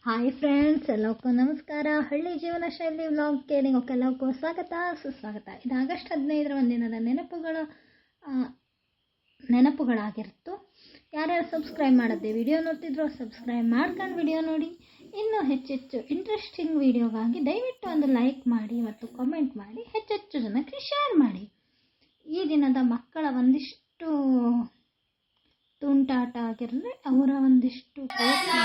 Hi friends, ಎಲ್ಲಕ್ಕೂ ನಮಸ್ಕಾರ. ಹಳ್ಳಿ ಜೀವನ ಶೈಲಿ ವ್ಲಾಗ್ಗೆ ನಿಮಗೆಲ್ಲಕ್ಕೂ ಸ್ವಾಗತ ಸುಸ್ವಾಗತ. ಇದು ಆಗಸ್ಟ್ 15ರ ಒಂದಿನದ ನೆನಪುಗಳಾಗಿರ್ತು. ಯಾರ್ಯಾರು ಸಬ್ಸ್ಕ್ರೈಬ್ ಮಾಡದೆ ವಿಡಿಯೋ ನೋಡ್ತಿದ್ರು ಸಬ್ಸ್ಕ್ರೈಬ್ ಮಾಡ್ಕೊಂಡು ವಿಡಿಯೋ ನೋಡಿ. ಇನ್ನೂ ಹೆಚ್ಚೆಚ್ಚು ಇಂಟ್ರೆಸ್ಟಿಂಗ್ ವಿಡಿಯೋಗಾಗಿ ದಯವಿಟ್ಟು ಒಂದು ಲೈಕ್ ಮಾಡಿ ಮತ್ತು ಕಾಮೆಂಟ್ ಮಾಡಿ, ಹೆಚ್ಚೆಚ್ಚು ಜನಕ್ಕೆ ಶೇರ್ ಮಾಡಿ. ಈ ದಿನದ ಮಕ್ಕಳ ಒಂದಿಷ್ಟು ತುಂಟಾಟ ಆಗಿರಲಿ, ಅವರ ಒಂದಿಷ್ಟು ಪ್ರಯತ್ನ